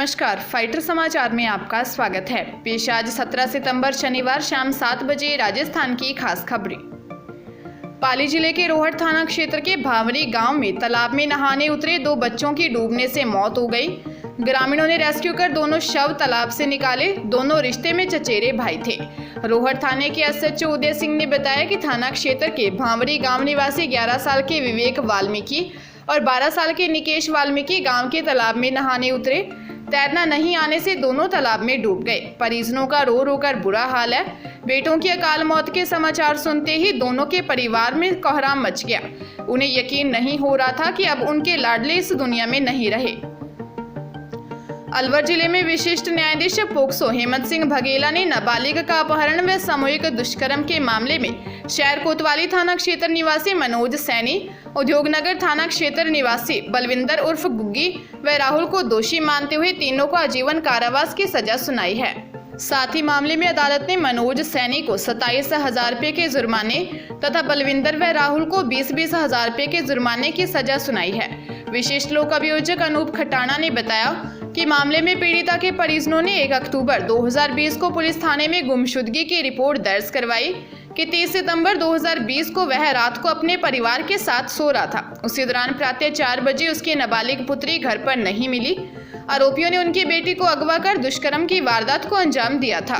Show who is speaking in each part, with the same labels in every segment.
Speaker 1: नमस्कार, फाइटर समाचार में आपका स्वागत है। पेश आज 17 सितंबर शनिवार शाम 7 बजे राजस्थान की खास खबरें। पाली जिले के रोहट थाना क्षेत्र के भावरी गांव में तालाब में नहाने उतरे 2 बच्चों की डूबने से मौत हो गई। ग्रामीणों ने रेस्क्यू कर दोनों शव तालाब से निकाले। दोनों रिश्ते में चचेरे भाई थे। रोहट थाने के एसएचओ उदय सिंह ने बताया कि थाना क्षेत्र के भावरी गांव निवासी 11 साल के विवेक वाल्मीकि और 12 साल के निकेश वाल्मीकि गांव के तालाब में नहाने उतरे। तैरना नहीं आने से दोनों तालाब में डूब गए। परिजनों का रो रो कर बुरा हाल है। बेटों की अकाल मौत के समाचार सुनते ही दोनों के परिवार में कोहराम मच गया। उन्हें यकीन नहीं हो रहा था कि अब उनके लाडले इस दुनिया में नहीं रहे। अलवर जिले में विशिष्ट न्यायाधीश पोक्सो हेमंत सिंह बघेला ने नाबालिग का अपहरण व सामूहिक दुष्कर्म के मामले में शहर कोतवाली थाना क्षेत्र निवासी मनोज सैनी, उद्योगनगर थाना क्षेत्र निवासी बलविंदर उर्फ गुग्गी व राहुल को दोषी मानते हुए तीनों को आजीवन कारावास की सजा सुनाई है। साथ ही मामले में अदालत ने मनोज सैनी को 27,000 रुपये के जुर्माने तथा बलविंदर व राहुल को 20-20 हजार रुपये के जुर्माने की सजा सुनाई है। विशिष्ट लोक अभियोजक अनूप खटाना ने बताया कि मामले में पीड़िता के परिजनों ने 1 अक्टूबर 2020 को पुलिस थाने में गुमशुदगी की रिपोर्ट दर्ज करवाई कि 30 सितंबर 2020 को वह रात को अपने परिवार के साथ सो रहा था। उसी दौरान प्रातः 4 बजे उसकी नाबालिग पुत्री घर पर नहीं मिली। आरोपियों ने उनकी बेटी को अगवा कर दुष्कर्म की वारदात को अंजाम दिया था।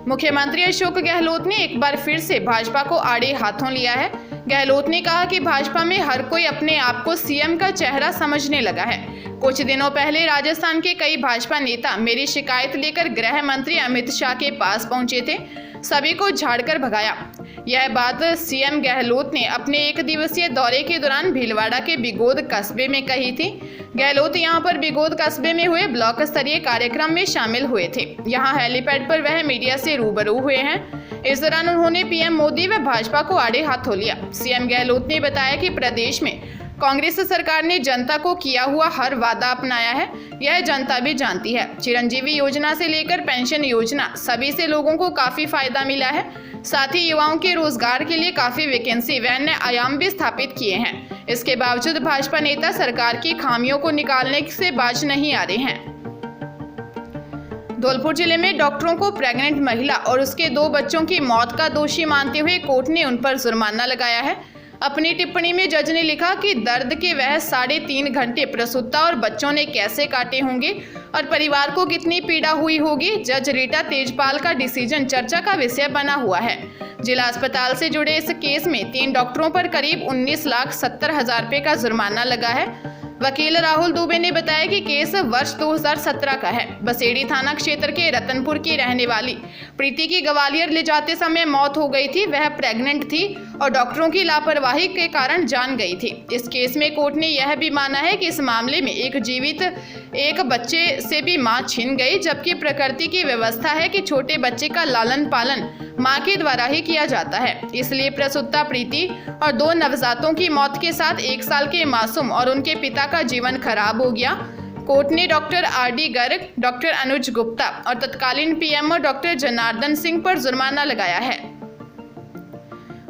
Speaker 1: मुख्यमंत्री अशोक गहलोत ने एक बार फिर से भाजपा को आड़े हाथों लिया है। गहलोत ने कहा कि भाजपा में हर कोई अपने आप को सीएम का चेहरा समझने लगा है। कुछ दिनों पहले राजस्थान के कई भाजपा नेता मेरी शिकायत लेकर गृह मंत्री अमित शाह के पास पहुंचे थे। सभी को झाड़कर भगाया। यह बात सीएम गहलोत ने अपने 1 दिवसीय दौरे के दौरान भीलवाड़ा के बिगोद कस्बे में कही थी। गहलोत यहां पर बिगोद कस्बे में हुए ब्लॉक स्तरीय कार्यक्रम में शामिल हुए थे। यहां हेलीपैड पर वह मीडिया से रूबरू हुए हैं। इस दौरान उन्होंने पीएम मोदी व भाजपा को आड़े हाथों लिया। सीएम गहलोत ने बताया कि प्रदेश में कांग्रेस सरकार ने जनता को किया हुआ हर वादा अपनाया है। यह जनता भी जानती है। चिरंजीवी योजना से लेकर पेंशन योजना सभी से लोगों को काफी फायदा मिला है। साथ ही युवाओं के रोजगार के लिए काफी वैकेंसी व अन्य आयाम भी स्थापित किए हैं। इसके बावजूद भाजपा नेता सरकार की खामियों को निकालने से बाज नहीं आ रहे हैं। धौलपुर जिले में डॉक्टरों को प्रेग्नेंट महिला और उसके 2 बच्चों की मौत का दोषी मानते हुए कोर्ट ने उन पर जुर्माना लगाया है। अपनी टिप्पणी में जज ने लिखा कि दर्द के वह 3.5 घंटे प्रसूता और बच्चों ने कैसे काटे होंगे और परिवार को कितनी पीड़ा हुई होगी। जज रीटा तेजपाल का डिसीजन चर्चा का विषय बना हुआ है। जिला अस्पताल से जुड़े इस केस में 3 डॉक्टरों पर करीब 19,70,000 रुपये का जुर्माना लगा है। वकील राहुल दुबे ने बताया कि केस वर्ष 2017 का है। बसेड़ी थाना क्षेत्र के रतनपुर की रहने वाली प्रीति की ग्वालियर ले जाते समय मौत हो गई थी। वह प्रेग्नेंट थी और डॉक्टरों की लापरवाही के कारण जान गई थी। इस केस में कोर्ट ने यह भी माना है कि इस मामले में एक जीवित एक बच्चे से भी मां छीन गई, जबकि प्रकृति की व्यवस्था है कि छोटे बच्चे का लालन पालन मां के द्वारा ही किया जाता है। इसलिए प्रसूता प्रीति और 2 नवजातों की मौत के साथ 1 साल के मासूम और उनके पिता का जीवन खराब हो गया। कोर्ट ने डॉक्टर आर.डी. गर्ग, डॉक्टर अनुज गुप्ता और तत्कालीन पीएमओ डॉक्टर जनार्दन सिंह पर जुर्माना लगाया है।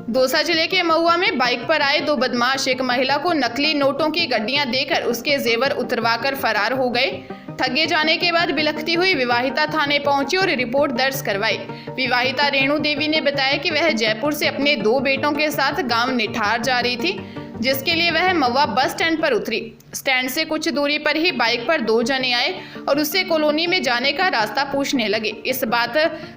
Speaker 1: दौसा जिले के महुआ में बाइक पर आए 2 बदमाश एक महिला को नकली नोटों की गड्डियां देकर उसके जेवर उतरवाकर फरार हो गए। ठगे जाने के बाद बिलखती हुई विवाहिता थाने पहुंची और रिपोर्ट दर्ज करवाई। विवाहिता रेणु देवी ने बताया कि वह जयपुर से अपने 2 बेटों के साथ गांव निठार जा रही थी, जिसके लिए वह महुआ बस स्टैंड पर उतरी। स्टैंड से कुछ दूरी पर ही बाइक पर 2 जने आए और उससे कॉलोनी में जाने का रास्ता पूछने लगे। इस बात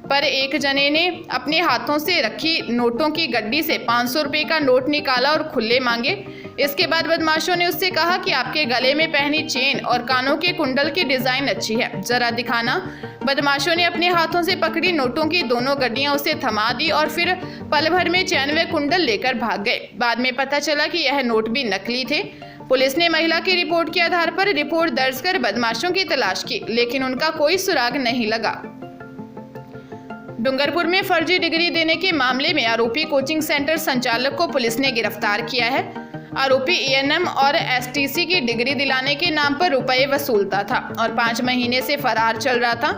Speaker 1: पर एक जने ने अपने हाथों से रखी नोटों की गड्डी से 500 रुपये का नोट निकाला और खुले मांगे। इसके बाद बदमाशों ने उससे कहा कि आपके गले में पहनी चेन और कानों के कुंडल की डिजाइन अच्छी है, जरा दिखाना। बदमाशों ने अपने हाथों से पकड़ी नोटों की दोनों गड्डियां उसे थमा दी और फिर पल भर में चैन व कुंडल लेकर भाग गए। बाद में पता चला कि यह नोट भी नकली थे। पुलिस ने महिला की रिपोर्ट के आधार पर रिपोर्ट दर्ज कर बदमाशों की तलाश की, लेकिन उनका कोई सुराग नहीं लगा। डूंगरपुर में फर्जी डिग्री देने के मामले में आरोपी कोचिंग सेंटर संचालक को पुलिस ने गिरफ्तार किया है। आरोपी एएनएम और एसटीसी की डिग्री दिलाने के नाम पर रुपए वसूलता था और 5 महीने से फरार चल रहा था।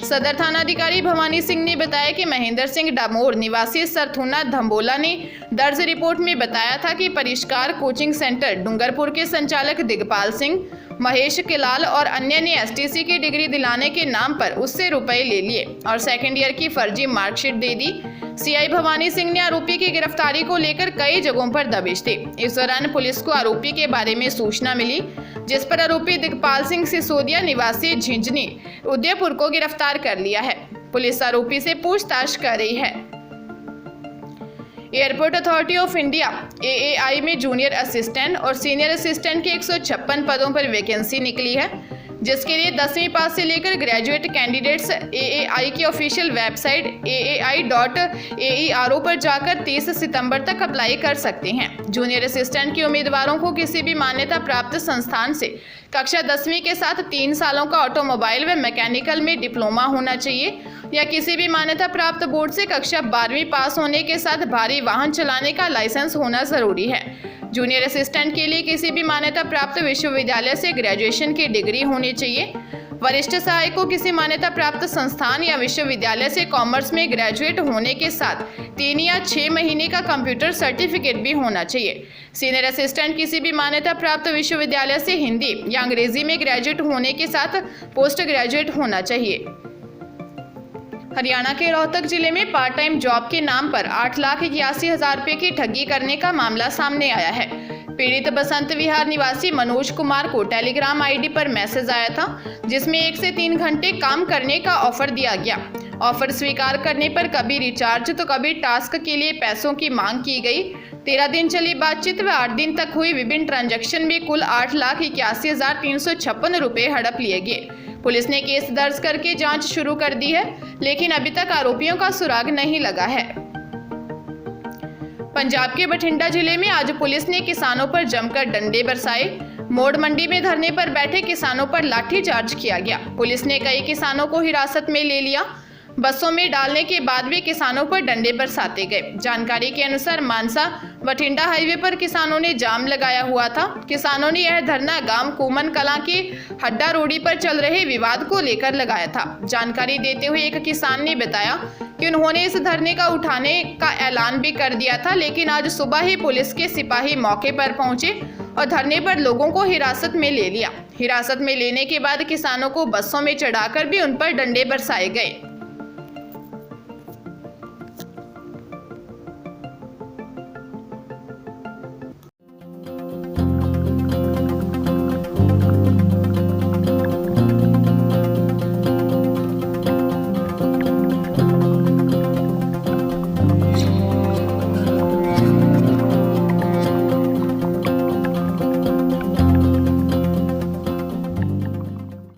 Speaker 1: सदर थानाधिकारी भवानी सिंह ने बताया कि महेंद्र सिंह डामोर निवासी सरथुना धम्बोला ने दर्ज रिपोर्ट में बताया था कि परिष्कार कोचिंग सेंटर डूंगरपुर के संचालक दिगपाल सिंह, महेश किलाल और अन्य ने एसटीसी की डिग्री दिलाने के नाम पर उससे रुपए ले लिए और सेकेंड ईयर की फर्जी मार्कशीट दे दी। सीआई भवानी सिंह ने आरोपी की गिरफ्तारी को लेकर कई जगहों पर दबिश दी। इस दौरान पुलिस को आरोपी के बारे में सूचना मिली, जिस पर आरोपी दिगपाल सिंह सिसोदिया निवासी झिंझनी उदयपुर को गिरफ्तार कर लिया है। पुलिस आरोपी से पूछताछ कर रही है। Airport authority of India AAI में जूनियर असिस्टेंट और सीनियर असिस्टेंट के 156 पदों पर वैकेंसी निकली है, जिसके लिए 10वीं पास से लेकर ग्रेजुएट कैंडिडेट्स एएआई की ऑफिशियल वेबसाइट aai.aero पर जाकर 30 सितंबर तक अप्लाई कर सकते हैं। जूनियर असिस्टेंट के उम्मीदवारों को किसी भी मान्यता प्राप्त संस्थान से कक्षा 10वीं के साथ 3 सालों का ऑटोमोबाइल व मैकेनिकल में डिप्लोमा होना चाहिए या किसी भी मान्यता प्राप्त बोर्ड से कक्षा 12वीं पास होने के साथ भारी वाहन चलाने का लाइसेंस होना जरूरी है। जूनियर असिस्टेंट के लिए किसी भी मान्यता प्राप्त विश्वविद्यालय से ग्रेजुएशन की डिग्री होनी चाहिए। वरिष्ठ सहायक को किसी मान्यता प्राप्त संस्थान या विश्वविद्यालय से कॉमर्स में ग्रेजुएट होने के साथ 3 या 6 महीने का कंप्यूटर सर्टिफिकेट भी होना चाहिए। सीनियर असिस्टेंट किसी भी मान्यता प्राप्त विश्वविद्यालय से हिंदी या अंग्रेजी में ग्रेजुएट होने के साथ पोस्ट ग्रेजुएट होना चाहिए। हरियाणा के रोहतक जिले में पार्ट टाइम जॉब के नाम पर 8,81,000 रुपये की ठगी करने का मामला सामने आया है। पीड़ित बसंत विहार निवासी मनोज कुमार को टेलीग्राम आईडी पर मैसेज आया था, जिसमें 1 से 3 घंटे काम करने का ऑफर दिया गया। ऑफर स्वीकार करने पर कभी रिचार्ज तो कभी टास्क के लिए पैसों की मांग की गई। 13 दिन चली बातचीत व 8 दिन तक हुई विभिन्न ट्रांजैक्शन में कुल 8,81,356 रुपये हड़प लिए गए। पुलिस ने केस दर्ज करके जांच शुरू कर दी है, लेकिन अभी तक आरोपियों का सुराग नहीं लगा है। पंजाब के बठिंडा जिले में आज पुलिस ने किसानों पर जमकर डंडे बरसाए। मोड़ मंडी में धरने पर बैठे किसानों पर लाठीचार्ज किया गया। पुलिस ने कई किसानों को हिरासत में ले लिया। बसों में डालने के बाद भी किसानों पर डंडे बरसाते गए। जानकारी के अनुसार मानसा बठिंडा हाईवे पर किसानों ने जाम लगाया हुआ था। किसानों ने यह धरना गांव कुमन कलां की हड्डा रोडी पर चल रहे विवाद को लेकर लगाया था। जानकारी देते हुए एक किसान ने बताया कि उन्होंने इस धरने का उठाने का ऐलान भी कर दिया था, लेकिन आज सुबह ही पुलिस के सिपाही मौके पर पहुंचे और धरने पर लोगों को हिरासत में ले लिया। हिरासत में लेने के बाद किसानों को बसों में चढ़ाकर भी उन पर डंडे बरसाए गए।